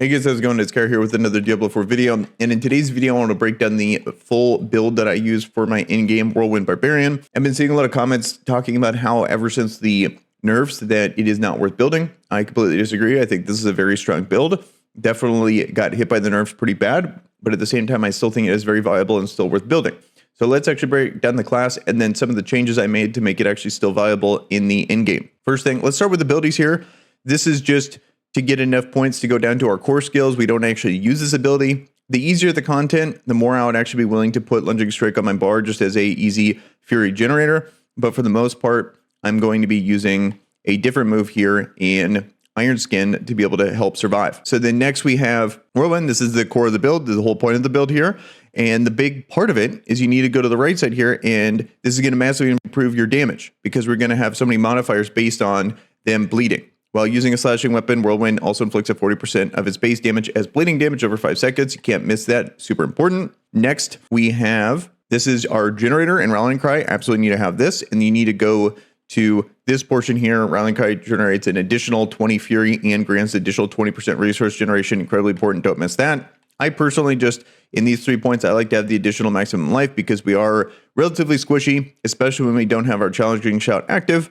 Hey guys, how's it going? It's Kara here with another Diablo 4 video. And in today's video, I want to break down the full build that I use for my in-game Whirlwind Barbarian. I've been seeing a lot of comments talking about how ever since the nerfs that it is not worth building. I completely disagree. I think this is a very strong build. Definitely got hit by the nerfs pretty bad, but at the same time, I still think it is very viable and still worth building. So let's actually break down the class and then some of the changes I made to make it actually still viable in the in-game. First thing, let's start with abilities here. This is just to get enough points to go down to our core skills. We don't actually use this ability. The easier the content, the more I would actually be willing to put Lunging Strike on my bar just as a easy Fury generator. But for the most part, I'm going to be using a different move here in Iron Skin to be able to help survive. So then next we have Whirlwind. This is the core of the build, the whole point of the build here. And the big part of it is you need to go to the right side here, and this is going to massively improve your damage because we're going to have so many modifiers based on them bleeding. While using a slashing weapon, Whirlwind also inflicts a 40% of its base damage as bleeding damage over 5 seconds. You can't miss that. Super important. Next, we have, this is our generator and Rallying Cry. Absolutely need to have this. And you need to go to this portion here. Rallying Cry generates an additional 20 Fury and grants additional 20% resource generation. Incredibly important. Don't miss that. I personally just, in these 3 points, I like to have the additional maximum life because we are relatively squishy, especially when we don't have our challenging shout active.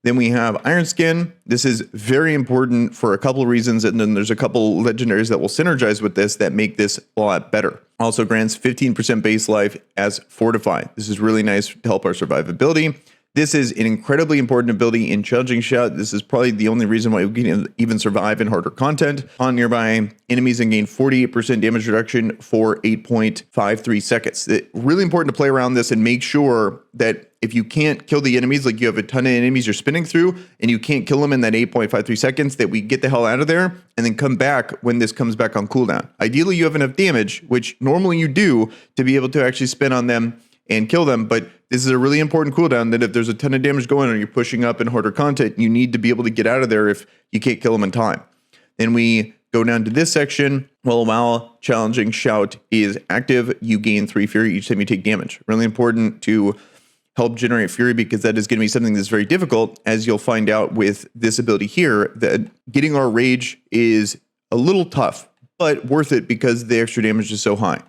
Then we have Iron Skin. This is very important for a couple of reasons, and then there's a couple legendaries that will synergize with this that make this a lot better. Also grants 15% base life as Fortify. This is really nice to help our survivability. This is an incredibly important ability in Challenging Shout. This is probably the only reason why we can even survive in harder content. On nearby enemies and gain 48% damage reduction for 8.53 seconds. It's really important to play around this and make sure that if you can't kill the enemies, like you have a ton of enemies you're spinning through and you can't kill them in that 8.53 seconds, that we get the hell out of there and then come back when this comes back on cooldown. Ideally, you have enough damage, which normally you do, to be able to actually spin on them and kill them, but this is a really important cooldown that if there's a ton of damage going on or you're pushing up in harder content, you need to be able to get out of there if you can't kill them in time. Then we go down to this section. Well, while Challenging Shout is active, you gain 3 Fury each time you take damage. Really important to help generate Fury because that is going to be something that's very difficult, as you'll find out with this ability here, that getting our Rage is a little tough, but worth it because the extra damage is so high.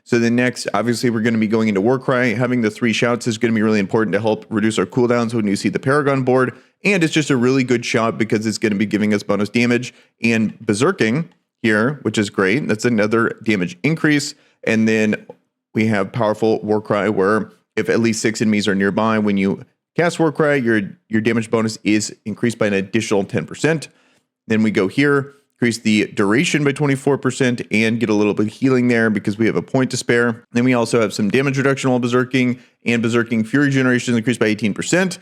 So then next, obviously, we're going to be going into Warcry. Having the 3 shouts is going to be really important to help reduce our cooldowns when you see the Paragon board. And it's just a really good shout because it's going to be giving us bonus damage. And Berserking here, which is great. That's another damage increase. And then we have powerful Warcry, where if at least 6 enemies are nearby, when you cast Warcry, your damage bonus is increased by an additional 10%. Then we go here. Increase the duration by 24% and get a little bit of healing there because we have a point to spare. Then we also have some damage reduction while berserking, and berserking Fury generation increased by 18%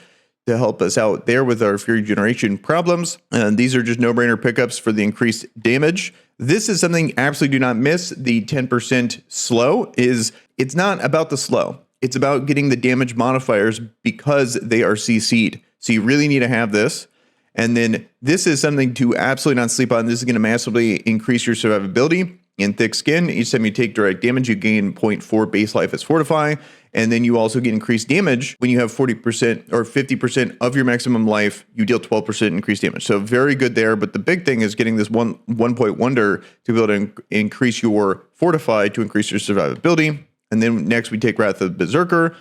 to help us out there with our Fury generation problems. And these are just no-brainer pickups for the increased damage. This is something absolutely do not miss. The 10% slow it's not about the slow. It's about getting the damage modifiers because they are CC'd. So you really need to have this. And then this is something to absolutely not sleep on. This is going to massively increase your survivability in Thick Skin. Each time you take direct damage, you gain 0.4 base life as Fortify. And then you also get increased damage when you have 40% or 50% of your maximum life, you deal 12% increased damage. So very good there. But the big thing is getting this one point wonder to be able to increase your Fortify to increase your survivability. And then next we take Wrath of Berserker,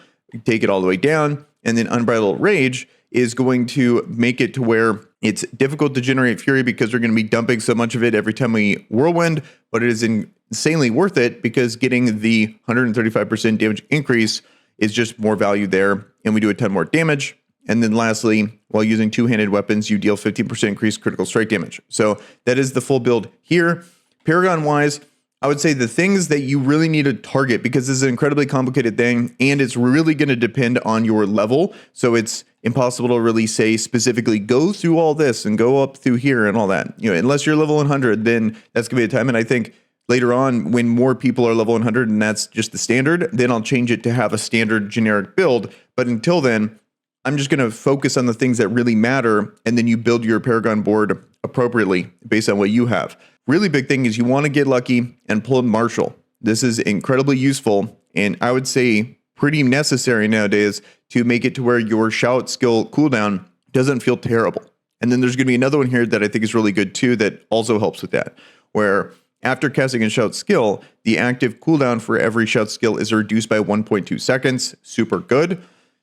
take it all the way down. And then Unbridled Rage is going to make it to where it's difficult to generate Fury because we're going to be dumping so much of it every time we Whirlwind, but it is insanely worth it because getting the 135% damage increase is just more value there, and we do a ton more damage. And then lastly, while using two-handed weapons, you deal 15% increased critical strike damage. So that is the full build here. Paragon-wise, I would say the things that you really need to target, because this is an incredibly complicated thing and it's really going to depend on your level. So it's impossible to really say specifically go through all this and go up through here and all that. You know, unless you're level 100, then that's going to be a time. And I think later on, when more people are level 100 and that's just the standard, then I'll change it to have a standard generic build. But until then, I'm just going to focus on the things that really matter. And then you build your Paragon board appropriately based on what you have. Really big thing is you want to get lucky and pull Marshall. This is incredibly useful, and I would say pretty necessary nowadays to make it to where your shout skill cooldown doesn't feel terrible. And then there's going to be another one here that I think is really good too that also helps with that. where after casting a shout skill, the active cooldown for every shout skill is reduced by 1.2 seconds. Super good.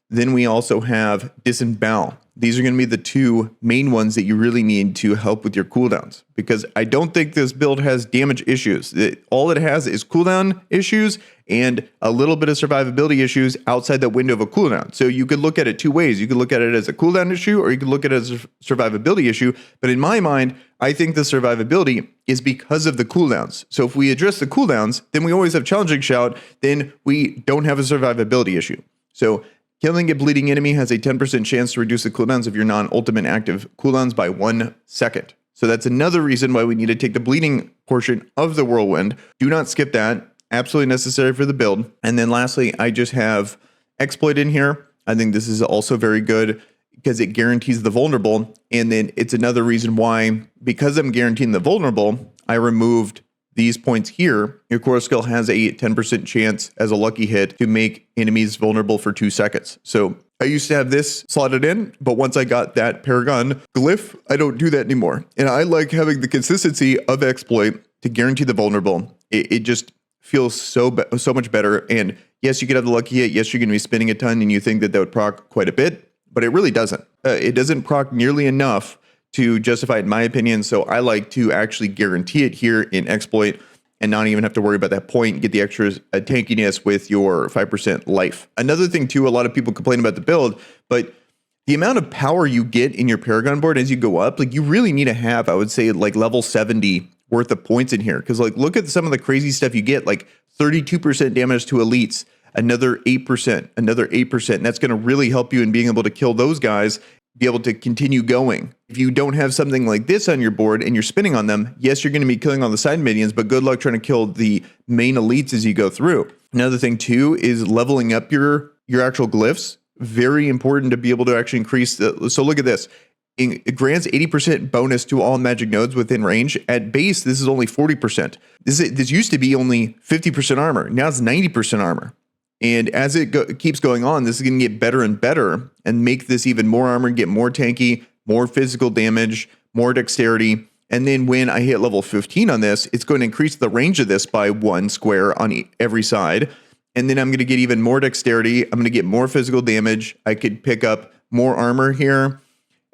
Then we also have disembowel. These are going to be the two main ones that you really need to help with your cooldowns, because I don't think this build has damage issues. All it has is cooldown issues and a little bit of survivability issues outside that window of a cooldown. So you could look at it two ways. You could look at it as a cooldown issue, or you could look at it as a survivability issue. But in my mind, I think the survivability is because of the cooldowns. So if we address the cooldowns, then we always have challenging shout, then we don't have a survivability issue. So killing a bleeding enemy has a 10% chance to reduce the cooldowns of your non-ultimate active cooldowns by 1 second. So that's another reason why we need to take the bleeding portion of the Whirlwind. Do not skip that. Absolutely necessary for the build. And then lastly, I just have exploit in here. I think this is also very good because it guarantees the vulnerable. And then it's another reason why, because I'm guaranteeing the vulnerable, I removed these points here. Your core skill has a 10% chance as a lucky hit to make enemies vulnerable for 2 seconds. So I used to have this slotted in, but once I got that Paragon glyph, I don't do that anymore. And I like having the consistency of exploit to guarantee the vulnerable. It just feels so much better. And yes, you could have the lucky hit. Yes, you're going to be spinning a ton and you think that would proc quite a bit, but it really doesn't. It doesn't proc nearly enough to justify it, in my opinion. So I like to actually guarantee it here in exploit and not even have to worry about that point, get the extra tankiness with your 5% life. Another thing too, a lot of people complain about the build, but the amount of power you get in your Paragon board as you go up, like you really need to have, I would say, like level 70 worth of points in here. Because like look at some of the crazy stuff you get, like 32% damage to elites, another 8%, another 8%. And that's going to really help you in being able to kill those guys, be able to continue going. If you don't have something like this on your board and you're spinning on them, yes, you're going to be killing all the side minions, but good luck trying to kill the main elites as you go through. Another thing too is leveling up your actual glyphs. Very important to be able to actually increase the, so look at this. It grants 80% bonus to all magic nodes within range. At base, this is only 40%. This used to be only 50% armor. Now it's 90% armor. And as it keeps going on, this is going to get better and better and make this even more armor, get more tanky, more physical damage, more dexterity. And then when I hit level 15 on this, it's going to increase the range of this by 1 square on every side. And then I'm going to get even more dexterity. I'm going to get more physical damage. I could pick up more armor here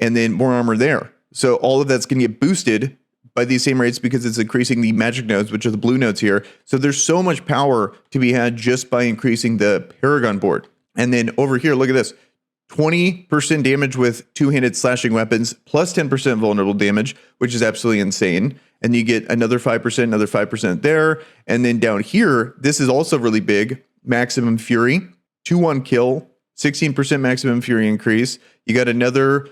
and then more armor there. So all of that's going to get boosted by these same rates because it's increasing the magic nodes, which are the blue nodes here. So there's so much power to be had just by increasing the Paragon board. And then over here, look at this. 20% damage with two-handed slashing weapons, plus 10% vulnerable damage, which is absolutely insane. And you get another 5% there. And then down here, this is also really big. Maximum Fury, 2-1 kill, 16% maximum Fury increase. You got another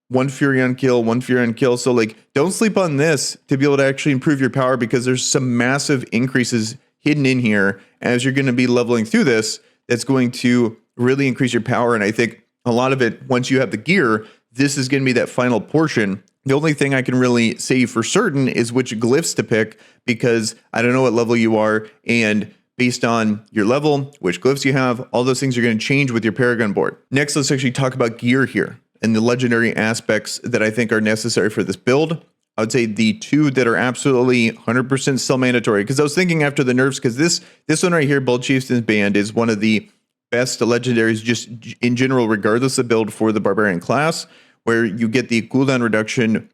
1 Fury on kill, 1 Fury on kill. So like, don't sleep on this to be able to actually improve your power because there's some massive increases hidden in here as you're going to be leveling through this. That's going to really increase your power. And I think a lot of it, once you have the gear, this is going to be that final portion. The only thing I can really say for certain is which glyphs to pick because I don't know what level you are. And based on your level, which glyphs you have, all those things are going to change with your Paragon board. Next, let's actually talk about gear here and the legendary aspects that I think are necessary for this build. I would say the two that are absolutely 100% still mandatory, because I was thinking after the nerfs, because this one right here, Bold Chieftain's Band, is one of the best legendaries just in general, regardless of build for the Barbarian class, where you get the cooldown reduction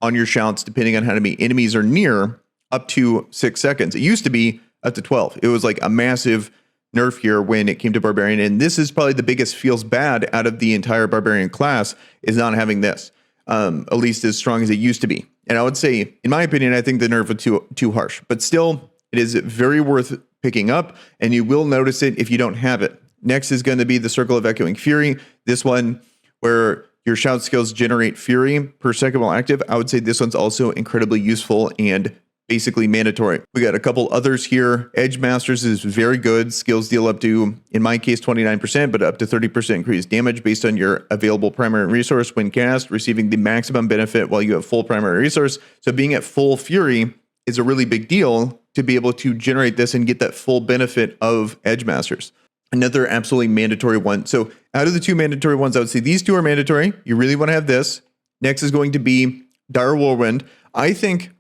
on your shouts depending on how many enemies are near, up to 6 seconds. It used to be up to 12. It was like a massive nerf here when it came to Barbarian, and this is probably the biggest feels bad out of the entire Barbarian class is not having this, at least as strong as it used to be. And I would say, in my opinion, I think the nerf was too harsh, but still, it is very worth picking up, and you will notice it if you don't have it. Next is going to be the Circle of Echoing Fury. This one, where your shout skills generate fury per second while active. I would say this one's also incredibly useful and basically mandatory. We got a couple others here. Edge Masters is very good. Skills deal up to, in my case, 29%, but up to 30% increased damage based on your available primary resource when cast, receiving the maximum benefit while you have full primary resource. So being at full fury is a really big deal to be able to generate this and get that full benefit of Edge Masters. Another absolutely mandatory one. So out of the two mandatory ones, I would say these two are mandatory. You really want to have this. Next is going to be Dire Whirlwind. I think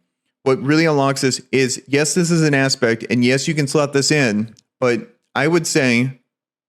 what really unlocks this is, yes, this is an aspect, and yes, you can slot this in, but I would say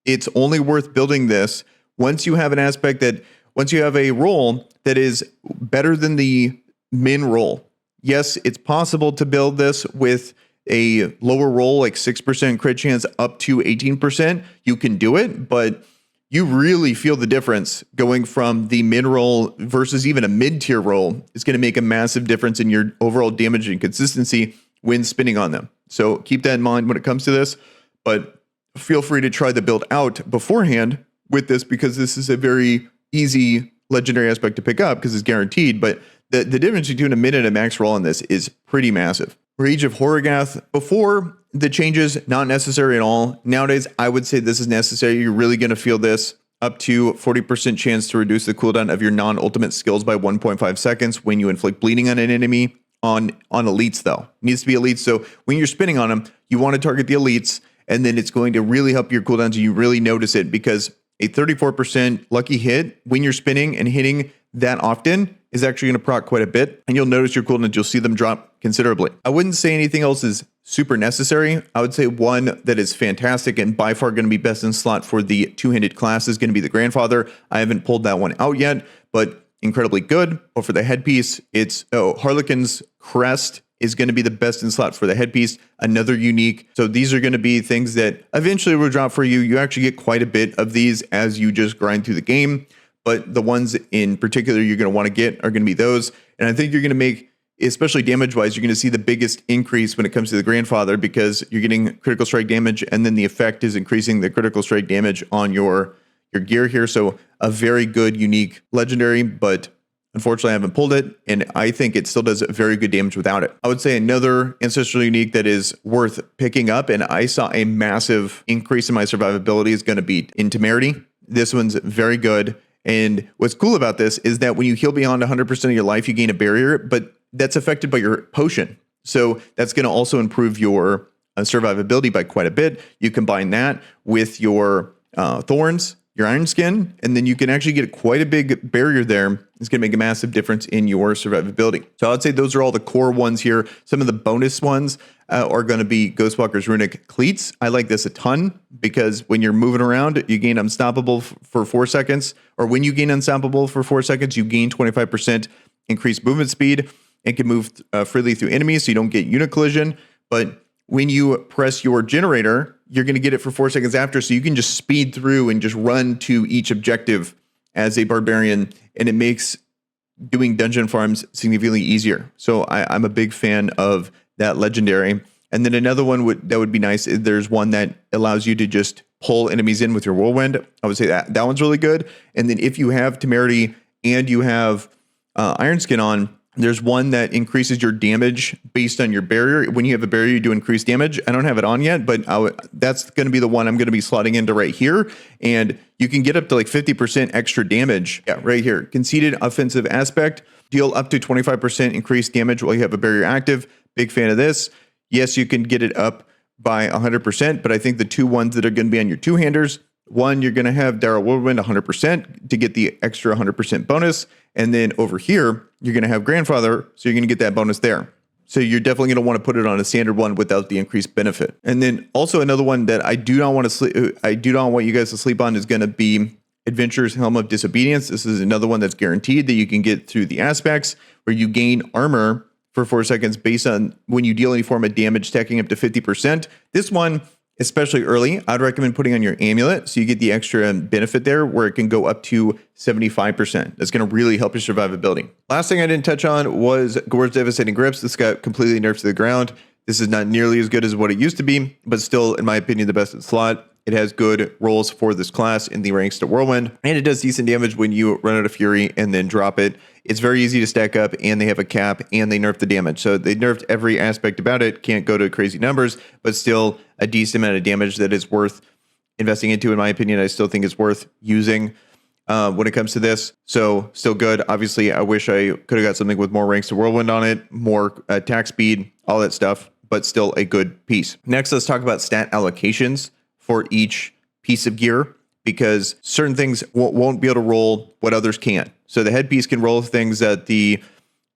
it's only worth building this once you have an aspect that, once you have a role that is better than the min roll. Yes, it's possible to build this with a lower roll, like 6% crit chance up to 18%. You can do it, but you really feel the difference going from the mid roll versus even a mid-tier roll. Is going to make a massive difference in your overall damage and consistency when spinning on them. So keep that in mind when it comes to this, but feel free to try the build out beforehand with this, because this is a very easy legendary aspect to pick up because it's guaranteed. But the difference between a mid and a max roll on this is pretty massive. Rage of Horrorgath, before the changes, not necessary at all. Nowadays, I would say this is necessary. You're really going to feel this. Up to 40% chance to reduce the cooldown of your non-ultimate skills by 1.5 seconds when you inflict bleeding on an enemy. On elites, though. It needs to be elites. So when you're spinning on them, you want to target the elites, and then it's going to really help your cooldowns, and you really notice it, because a 34% lucky hit when you're spinning and hitting that often is actually going to proc quite a bit, and you'll notice your cooldowns, you'll see them drop considerably. I wouldn't say anything else is super necessary. I would say one that is fantastic and by far going to be best in slot for the two-handed class is going to be the Grandfather. I haven't pulled that one out yet, but incredibly good. But for the headpiece, it's Harlequin's Crest is going to be the best in slot for the headpiece. Another unique. So these are going to be things that eventually will drop for you. You actually get quite a bit of these as you just grind through the game. But the ones in particular you're going to want to get are going to be those. And I think you're going to make, especially damage-wise, you're going to see the biggest increase when it comes to the Grandfather, because you're getting critical strike damage, and then the effect is increasing the critical strike damage on your gear here. So a very good, unique legendary, but unfortunately I haven't pulled it, and I think it still does very good damage without it. I would say another ancestral unique that is worth picking up, and I saw a massive increase in my survivability, is going to be in Temerity. This one's very good. And what's cool about this is that when you heal beyond 100% of your life, you gain a barrier, but that's affected by your potion. So that's going to also improve your survivability by quite a bit. You combine that with your thorns, your iron skin, and then you can actually get quite a big barrier there. It's going to make a massive difference in your survivability. So I'd say those are all the core ones here. Some of the bonus ones are going to be Ghostwalker's Runic Cleats. I like this a ton because when you're moving around, you gain Unstoppable for 4 seconds, or when you gain Unstoppable for 4 seconds, you gain 25% increased movement speed and can move freely through enemies, so you don't get unit collision. But when you press your generator, you're going to get it for 4 seconds after, so you can just speed through and just run to each objective as a barbarian, and it makes doing dungeon farms significantly easier. So I'm a big fan of that legendary. And then another one that would be nice is there's one that allows you to just pull enemies in with your Whirlwind. I would say that one's really good. And then if you have Temerity and you have Iron Skin on, there's one that increases your damage based on your barrier. When you have a barrier, you do increased damage. I don't have it on yet, but that's going to be the one I'm going to be slotting into right here. And you can get up to like 50% extra damage. Yeah, right here. Conceded offensive aspect. Deal up to 25% increased damage while you have a barrier active. Big fan of this. Yes, you can get it up by 100%, but I think the two ones that are going to be on your two-handers, one, you're going to have Daryl Whirlwind 100% to get the extra 100% bonus. And then over here, you're going to have Grandfather, so you're going to get that bonus there. So you're definitely going to want to put it on a standard one without the increased benefit. And then also another one that I do not want you guys to sleep on is going to be Adventurer's Helm of Disobedience. This is another one that's guaranteed that you can get through the aspects, where you gain armor for 4 seconds based on when you deal any form of damage, stacking up to 50%. This one, especially early, I'd recommend putting on your amulet so you get the extra benefit there, where it can go up to 75%. That's going to really help your survivability. Last thing I didn't touch on was Gore's Devastating Grips. This got completely nerfed to the ground. This is not nearly as good as what it used to be, but still, in my opinion, the best in slot. It has good rolls for this class in the ranks to Whirlwind, and it does decent damage when you run out of Fury and then drop it. It's very easy to stack up, and they have a cap, and they nerfed the damage. So they nerfed every aspect about it. Can't go to crazy numbers, but still a decent amount of damage that is worth investing into, in my opinion. I still think it's worth using when it comes to this. So still good. Obviously, I wish I could have got something with more ranks to Whirlwind on it, more attack speed, all that stuff, but still a good piece. Next, let's talk about stat allocations for each piece of gear, because certain things won't be able to roll what others can. So the headpiece can roll things that the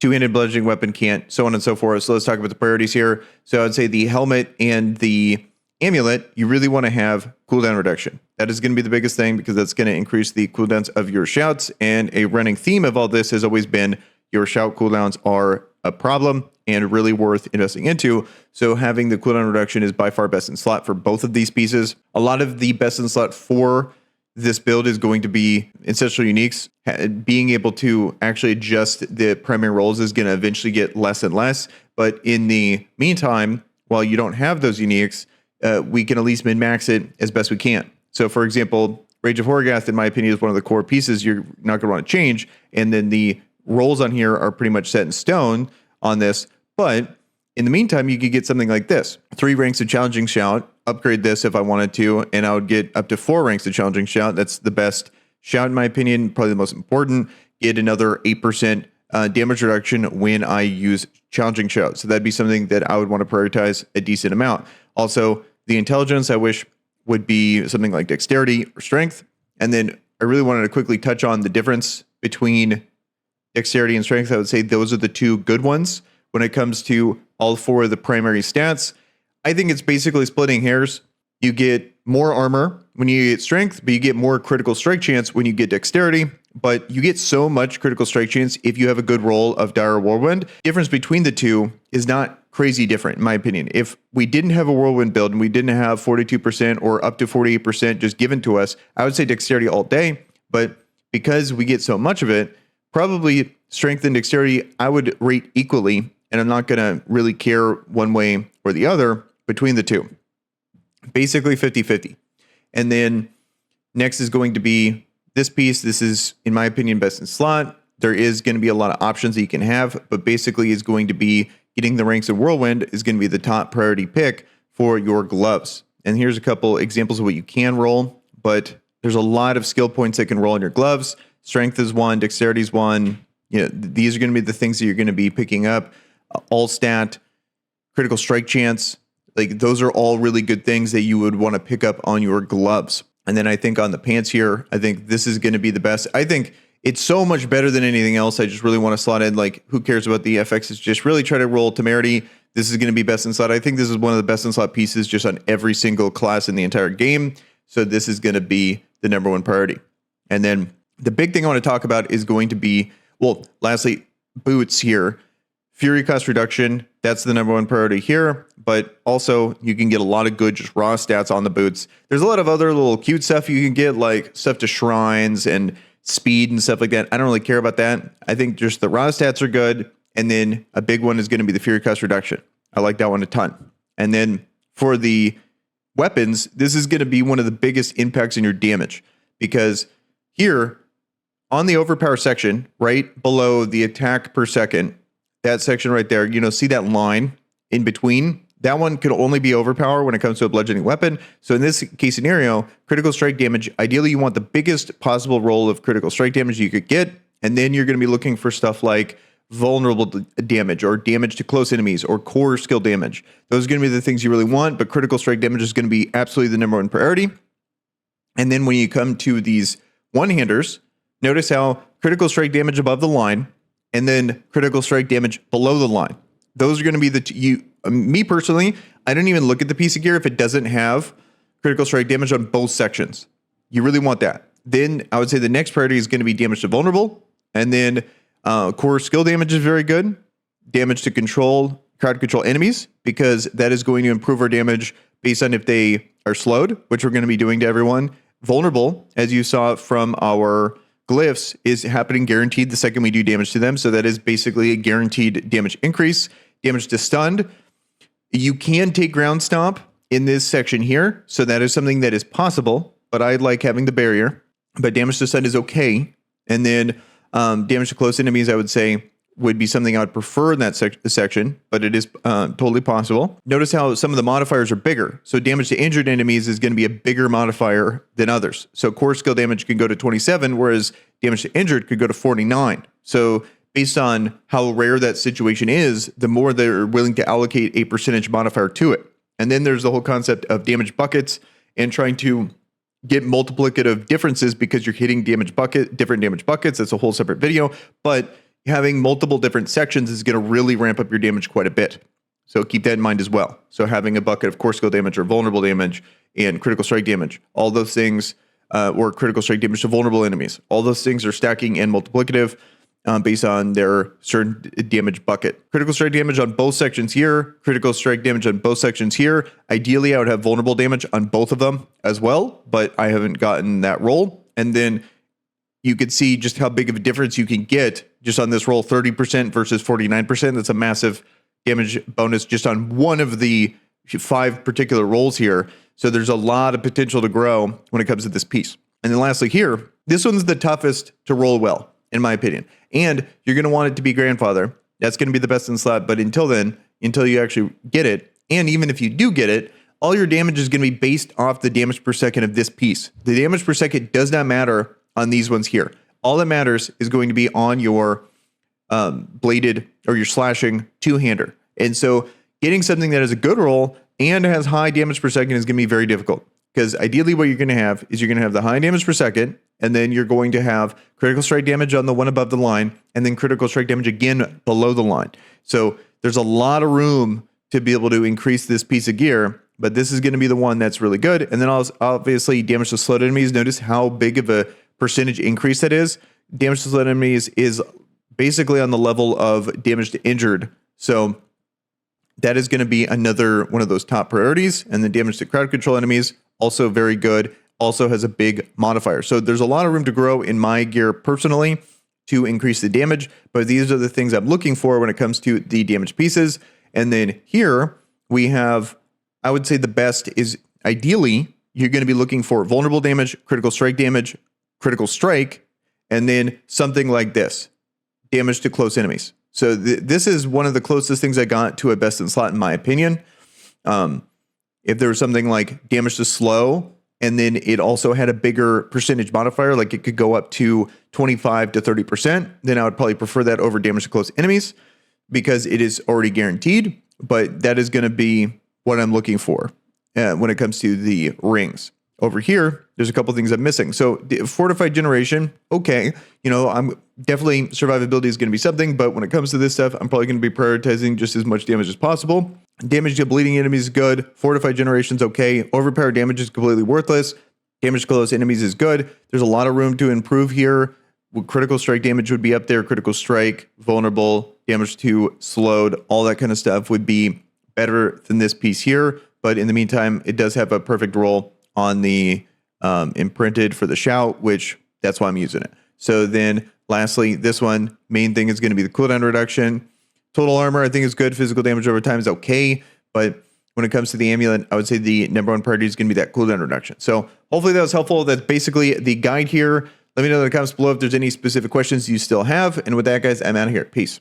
Two-handed bludgeoning weapon can't, so on and so forth. So let's talk about the priorities here. So I'd say the helmet and the amulet, you really want to have cooldown reduction. That is going to be the biggest thing because that's going to increase the cooldowns of your shouts. And a running theme of all this has always been your shout cooldowns are a problem and really worth investing into. So having the cooldown reduction is by far best in slot for both of these pieces. A lot of the best in slot for this build is going to be ancestral uniques. Being able to actually adjust the primary roles is going to eventually get less and less. But in the meantime, while you don't have those uniques, we can at least min-max it as best we can. So for example, Rage of Horgath, in my opinion, is one of the core pieces you're not going to want to change. And then the roles on here are pretty much set in stone on this. But in the meantime, you could get something like this. 3 ranks of Challenging Shout, upgrade this if I wanted to, and I would get up to 4 ranks of Challenging Shout. That's the best shout in my opinion, probably the most important. Get another 8% damage reduction when I use Challenging Shout. So that'd be something that I would want to prioritize a decent amount. Also, the intelligence I wish would be something like dexterity or strength. And then I really wanted to quickly touch on the difference between dexterity and strength. I would say those are the 2 good ones when it comes to all 4 of the primary stats. I think it's basically splitting hairs. You get more armor when you get strength, but you get more critical strike chance when you get dexterity. But you get so much critical strike chance if you have a good roll of Dire Whirlwind. Difference between the 2 is not crazy different, in my opinion. If we didn't have a Whirlwind build and we didn't have 42% or up to 48% just given to us, I would say dexterity all day. But because we get so much of it, probably strength and dexterity I would rate equally. And I'm not going to really care one way or the other between the 2. Basically 50-50. And then next is going to be this piece. This is, in my opinion, best in slot. There is going to be a lot of options that you can have, but basically is going to be getting the ranks of Whirlwind is going to be the top priority pick for your gloves. And here's a couple examples of what you can roll, but there's a lot of skill points that can roll in your gloves. Strength is 1, dexterity is 1. You know, these are going to be the things that you're going to be picking up. All stat, critical strike chance, like those are all really good things that you would want to pick up on your gloves. And then I think on the pants here, I think this is going to be the best. I think it's so much better than anything else. I just really want to slot in, like, who cares about the FXs? Just really try to roll temerity. This is going to be best in slot. I think this is one of the best in slot pieces just on every single class in the entire game. So this is going to be the #1 priority. And then the big thing I want to talk about is going to be, well, lastly, boots here. Fury cost reduction, that's the #1 priority here, but also you can get a lot of good just raw stats on the boots. There's a lot of other little cute stuff you can get, like stuff to shrines and speed and stuff like that. I don't really care about that. I think just the raw stats are good, and then a big one is going to be the Fury cost reduction. I like that one a ton. And then for the weapons, this is going to be one of the biggest impacts in your damage, because here on the overpower section, right below the attack per second, that section right there, you know, see that line in between? That one could only be overpower when it comes to a bludgeoning weapon. So in this case scenario, critical strike damage, ideally you want the biggest possible roll of critical strike damage you could get. And then you're going to be looking for stuff like vulnerable damage or damage to close enemies or core skill damage. Those are going to be the things you really want, but critical strike damage is going to be absolutely the #1 priority. And then when you come to these one-handers, notice how critical strike damage above the line and then critical strike damage below the line. Those are going to be the me personally, I don't even look at the piece of gear if it doesn't have critical strike damage on both sections. You really want that. Then I would say the next priority is going to be damage to vulnerable, and then core skill damage is very good. Damage to crowd control enemies, because that is going to improve our damage based on if they are slowed, which we're going to be doing to everyone. Vulnerable, as you saw from our glyphs, is happening guaranteed the second we do damage to them. So that is basically a guaranteed damage increase. Damage to stunned. You can take ground stomp in this section here. So that is something that is possible, but I like having the barrier. But damage to stunned is okay. And then damage to close enemies, I would say, would be something I would prefer in that section, but it is totally possible. Notice how some of the modifiers are bigger. So damage to injured enemies is going to be a bigger modifier than others. So core skill damage can go to 27, whereas damage to injured could go to 49. So based on how rare that situation is, the more they're willing to allocate a percentage modifier to it. And then there's the whole concept of damage buckets and trying to get multiplicative differences because you're hitting different damage buckets. That's a whole separate video. But having multiple different sections is going to really ramp up your damage quite a bit. So keep that in mind as well. So having a bucket of core skill damage or vulnerable damage and critical strike damage, all those things, or critical strike damage to vulnerable enemies, all those things are stacking and multiplicative based on their certain damage bucket. Critical strike damage on both sections here, critical strike damage on both sections here. Ideally, I would have vulnerable damage on both of them as well, but I haven't gotten that roll. And then you could see just how big of a difference you can get just on this roll, 30% versus 49%. That's a massive damage bonus just on one of the 5 particular rolls here. So there's a lot of potential to grow when it comes to this piece. And then lastly here, this one's the toughest to roll well, in my opinion. And you're going to want it to be grandfather. That's going to be the best in slot. But until then, until you actually get it, and even if you do get it, all your damage is going to be based off the damage per second of this piece. The damage per second does not matter on these ones here. All that matters is going to be on your bladed or your slashing two-hander. And so getting something that has a good roll and has high damage per second is going to be very difficult, because ideally what you're going to have is you're going to have the high damage per second, and then you're going to have critical strike damage on the one above the line, and then critical strike damage again below the line. So there's a lot of room to be able to increase this piece of gear, but this is going to be the one that's really good. And then obviously damage to slowed enemies. Notice how big of a percentage increase that is. Damage to slowed enemies is basically on the level of damage to injured. So that is going to be another one of those top priorities. And the damage to crowd control enemies, also very good, also has a big modifier. So there's a lot of room to grow in my gear personally to increase the damage, but these are the things I'm looking for when it comes to the damage pieces. And then here we have, I would say the best is ideally, you're going to be looking for vulnerable damage, critical strike, and then something like this, damage to close enemies. So this is one of the closest things I got to a best in slot, in my opinion. If there was something like damage to slow, and then it also had a bigger percentage modifier, like it could go up to 25 to 30%, then I would probably prefer that over damage to close enemies, because it is already guaranteed. But that is going to be what I'm looking for when it comes to the rings. Over here, there's a couple things I'm missing. So the fortified generation, okay, I'm definitely survivability is going to be something, but when it comes to this stuff, I'm probably going to be prioritizing just as much damage as possible. Damage to bleeding enemies is good. Fortified generation's okay. Overpowered damage is completely worthless. Damage to close enemies is good. There's a lot of room to improve here. Critical strike damage would be up there. Critical strike, vulnerable, damage to slowed, all that kind of stuff would be better than this piece here. But in the meantime, it does have a perfect roll on the imprinted for the shout, which that's why I'm using it. So then lastly, this one, main thing is going to be the cooldown reduction. Total armor, I think is good. Physical damage over time is okay. But when it comes to the amulet, I would say the number one priority is going to be that cooldown reduction. So hopefully that was helpful. That's basically the guide here. Let me know in the comments below if there's any specific questions you still have. And with that, guys, I'm out of here. Peace.